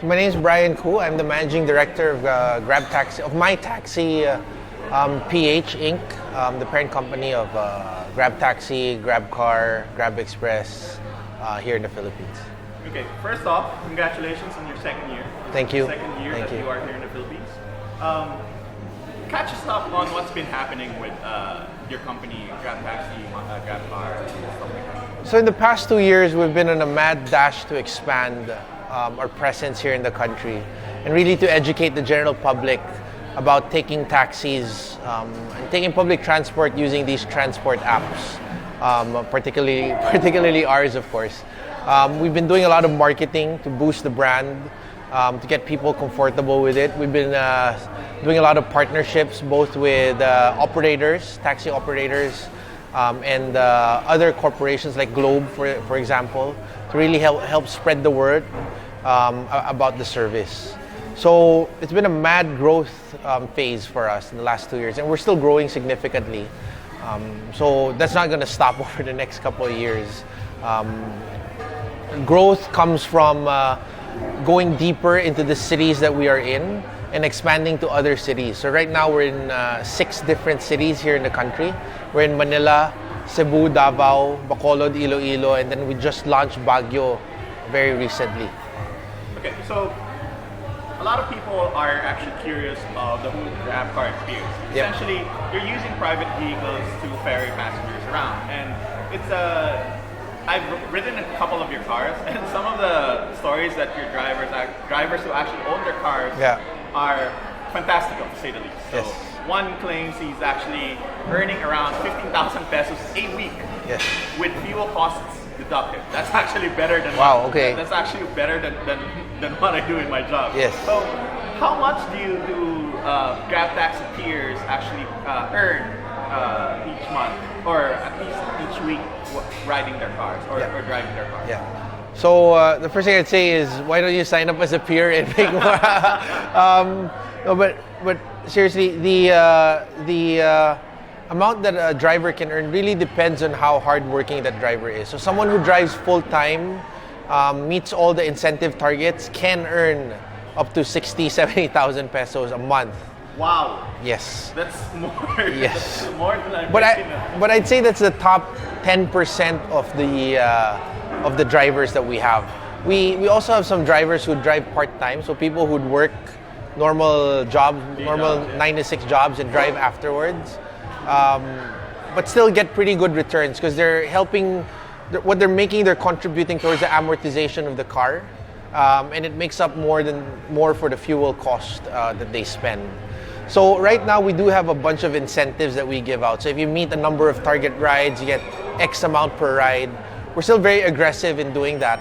So my name is Brian Koo. I'm the Managing Director of GrabTaxi, of My Taxi PH Inc., the parent company of GrabTaxi, GrabCar, GrabExpress here in the Philippines. Okay, first off, congratulations on your second year. Thank you. Second year Thank that you. you are here in the Philippines. Catch us up on what's been happening with your company, GrabTaxi, GrabCar, and stuff like that. So in the past 2 years, we've been on a mad dash to expand our presence here in the country and really to educate the general public about taking taxis and taking public transport using these transport apps, particularly ours, of course. We've been doing a lot of marketing to boost the brand, to get people comfortable with it. We've been doing a lot of partnerships both with operators, taxi operators, and other corporations like Globe, for example, to really help spread the word about the service. So it's been a mad growth phase for us in the last 2 years, and we're still growing significantly. So that's not going to stop over the next couple of years. Growth comes from going deeper into the cities that we are in and expanding to other cities. So right now we're in 6 different cities here in the country. We're in Manila, Cebu, Davao, Bacolod, Iloilo, and then we just launched Baguio very recently. Okay, so a lot of people are actually curious of the whole GrabCar experience. Yep. Essentially, you're using private vehicles to ferry passengers around, and it's I've ridden a couple of your cars, and some of the stories that your drivers who actually own their cars are fantastical, to say the least. So Yes. one claims he's actually earning around 15,000 pesos a week Yes. with fuel costs deducted. That's actually better than Wow, okay. That's actually better than what I do in my job. Yes. So how much do GrabTaxi Peers actually earn each month, or at least each week, riding their cars or driving their cars? Yeah. So the first thing I'd say is, why don't you sign up as a peer and make more? No, but seriously, the amount that a driver can earn really depends on how hardworking that driver is. So someone who drives full time, meets all the incentive targets, can earn up to 60,000, 70,000 pesos a month. Wow. Yes. That's more. Yes. That's more than I'm But making. I'd say that's the top 10% of the drivers that we have. We also have some drivers who drive part-time, so people who'd work normal jobs, normal 9 to 6 jobs and drive afterwards, but still get pretty good returns because they're helping. What they're making, they're contributing towards the amortization of the car, and it makes up more for the fuel cost that they spend. So right now we do have a bunch of incentives that we give out. So if you meet a number of target rides, you get X amount per ride. We're still very aggressive in doing that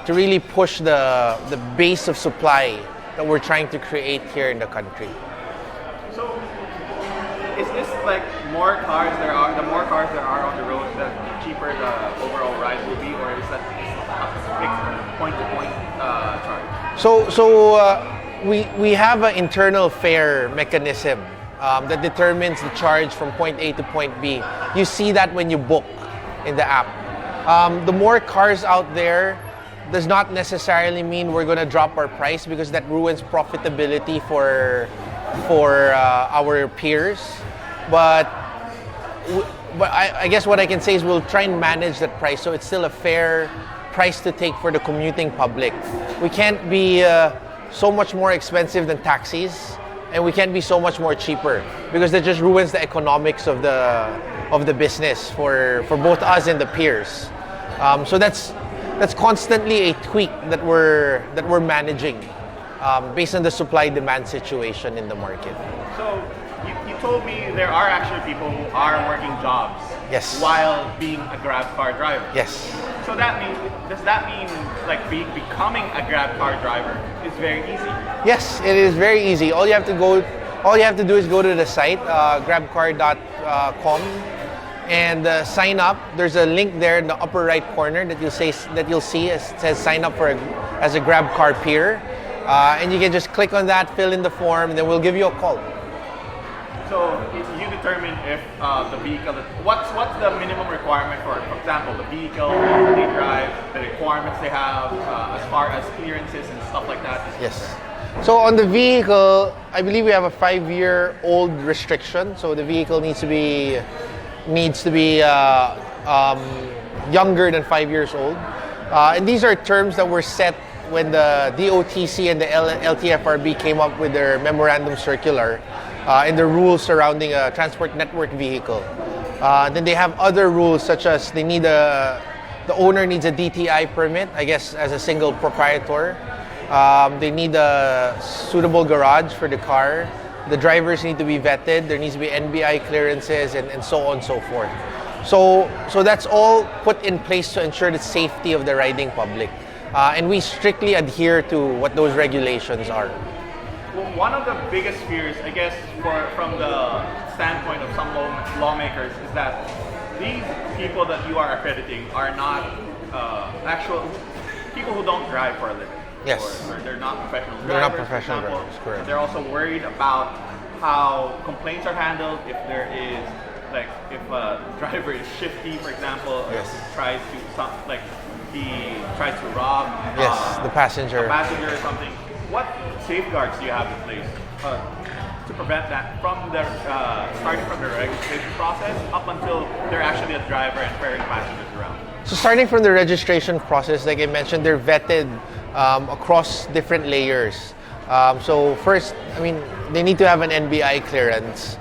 to really push the base of supply that we're trying to create here in the country. So is this like more cars there are? The more cars there are on the road, the cheaper the overall ride will be, or is that a fixed point-to-point charge? So we have an internal fare mechanism that determines the charge from point A to point B. You see that when you book in the app. The more cars out there does not necessarily mean we're going to drop our price, because that ruins profitability for our peers. But I guess what I can say is we'll try and manage that price so it's still a fair price to take for the commuting public. We can't be so much more expensive than taxis, and we can't be so much more cheaper, because that just ruins the economics of the business for both us and the peers. So that's constantly a tweak that we're managing based on the supply-demand situation in the market. So you told me there are actually people who are working jobs Yes. while being a GrabCar driver. Yes. So does that mean like becoming a GrabCar driver is very easy? Yes, it is very easy. All you have to do is go to the site, grabcar.com, and sign up. There's a link there in the upper right corner that you'll see. It says sign up as a GrabCar Peer, and you can just click on that, fill in the form, and then we'll give you a call. So you determine if the vehicle? What's the minimum requirement for example, the vehicle they drive, the requirements they have as far as clearances and stuff like that? Yes. So on the vehicle, I believe we have a 5-year-old restriction. So the vehicle needs to be younger than 5 years old. And these are terms that were set when the DOTC and the LTFRB came up with their memorandum circular and the rules surrounding a transport network vehicle. Then they have other rules such as the owner needs a DTI permit, I guess, as a single proprietor. They need a suitable garage for the car. The drivers need to be vetted. There needs to be NBI clearances and so on and so forth. So that's all put in place to ensure the safety of the riding public. And we strictly adhere to what those regulations are. Well, one of the biggest fears, I guess, from the standpoint of some lawmakers is that these people that you are accrediting are not actual people who don't drive for a living. Yes. Or they're not professional drivers. They're not professional drivers, correct. They're also worried about how complaints are handled if there is, like, if a driver is shifty, for example, or Yes. he tries to rob The passenger. a passenger or something. What safeguards do you have in place to prevent that from the starting from the registration process up until they're actually a driver and ferrying passengers around? So starting from the registration process, like I mentioned, they're vetted across different layers. So first, they need to have an NBI clearance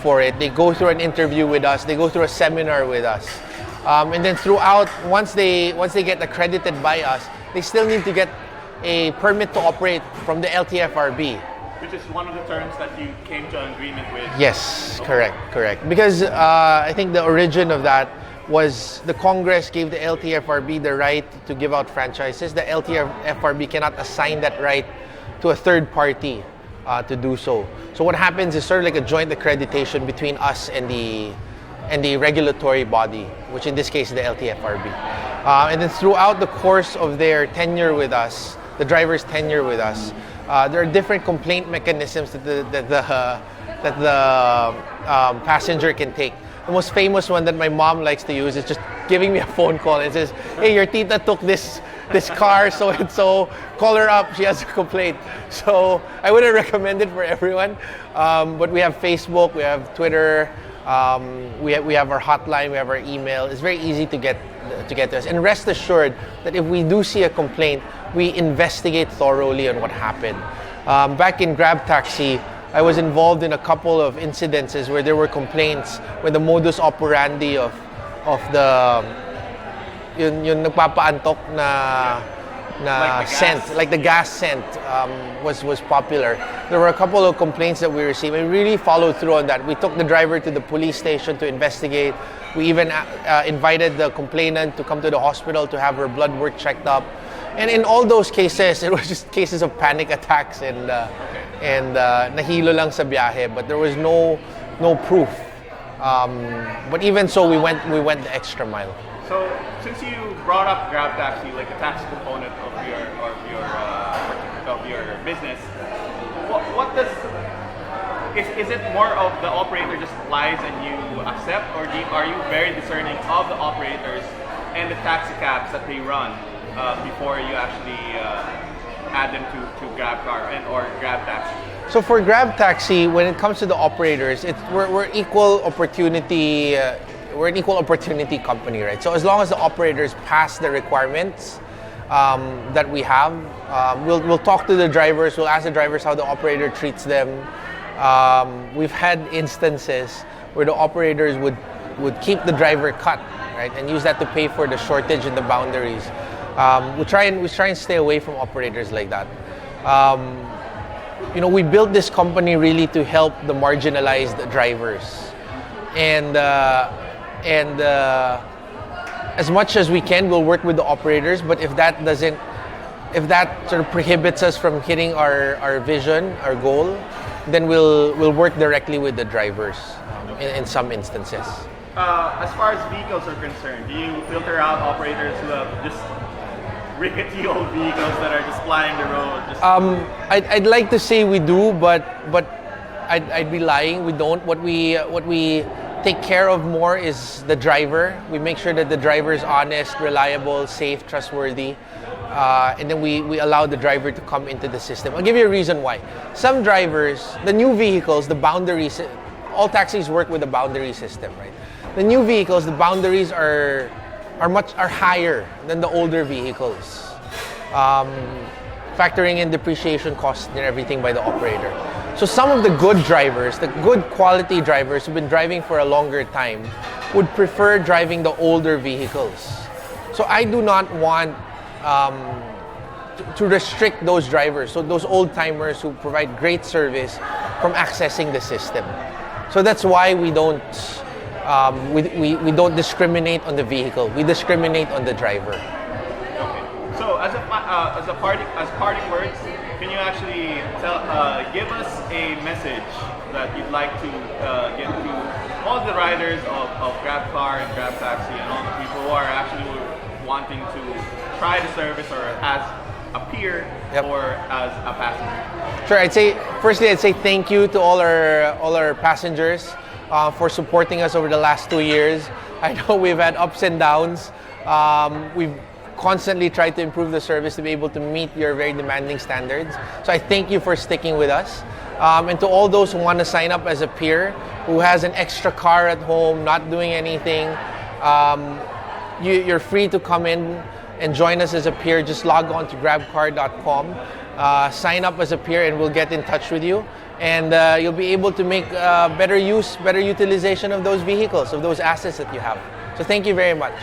for it. They go through an interview with us. They go through a seminar with us. And then throughout, once they get accredited by us, they still need to get a permit to operate from the LTFRB. Which is one of the terms that you came to an agreement with. Yes, correct. Because I think the origin of that was the Congress gave the LTFRB the right to give out franchises. The LTFRB cannot assign that right to a third party to do so. So what happens is sort of like a joint accreditation between us and the regulatory body, which in this case is the LTFRB. And then throughout the course of their tenure with us, the driver's tenure with us, there are different complaint mechanisms that the passenger can take. The most famous one that my mom likes to use is just giving me a phone call and says, "Hey, your tita took this car, so and so. Call her up. She has a complaint." So I wouldn't recommend it for everyone, but we have Facebook, we have Twitter, we have our hotline, we have our email. It's very easy to get to us. And rest assured that if we do see a complaint, we investigate thoroughly on what happened. Back in GrabTaxi, I was involved in a couple of incidences where there were complaints when the modus operandi of the yung nagpapaantok na Like the scent, gas. like the gas scent was popular. There were a couple of complaints that we received and we really followed through on that. We took the driver to the police station to investigate. We even invited the complainant to come to the hospital to have her blood work checked up. And in all those cases, it was just cases of panic attacks and nahilo lang sa biyahe, but there was no proof. But even so, we went the extra mile. So, since you brought up GrabTaxi, like the tax component of your business, what does is it more of the operator just lies and you accept, or are you very discerning of the operators and the taxi cabs that they run before you actually add them to GrabCar or GrabTaxi? So for GrabTaxi, when it comes to the operators, we're equal opportunity. We're an equal opportunity company, right? So as long as the operators pass the requirements that we have, we'll talk to the drivers. We'll ask the drivers how the operator treats them. We've had instances where the operators would keep the driver cut, right, and use that to pay for the shortage in the boundaries. We try and stay away from operators like that. We built this company really to help the marginalized drivers, and as much as we can, we'll work with the operators. But if that sort of prohibits us from hitting our vision, our goal, then we'll work directly with the drivers in some instances. As far as vehicles are concerned, do you filter out operators who have just rickety old vehicles that are just flying the road? I'd like to say we do, but I'd be lying. We don't. What we take care of more is the driver. We make sure that the driver is honest, reliable, safe, trustworthy. And then we allow the driver to come into the system. I'll give you a reason why. Some drivers, the new vehicles, the boundaries, all taxis work with a boundary system, right? The new vehicles, the boundaries are higher than the older vehicles, factoring in depreciation costs and everything by the operator. So some of the good drivers, the good quality drivers who've been driving for a longer time, would prefer driving the older vehicles. So I do not want to restrict those drivers, so those old timers who provide great service, from accessing the system. So that's why we don't we don't discriminate on the vehicle. We discriminate on the driver. Okay. So as parting words, can you actually give us a message that you'd like to get to all the riders of GrabCar and GrabTaxi and all the people who are actually wanting to try the service, or as a peer, Yep. or as a passenger? Sure. I'd say thank you to all our passengers for supporting us over the last 2 years. I know we've had ups and downs. We've constantly tried to improve the service to be able to meet your very demanding standards. So I thank you for sticking with us. And to all those who want to sign up as a peer, who has an extra car at home, not doing anything, you're free to come in and join us as a peer. Just log on to grabcar.com, sign up as a peer, and we'll get in touch with you. And you'll be able to make better utilization of those vehicles, of those assets that you have. So thank you very much.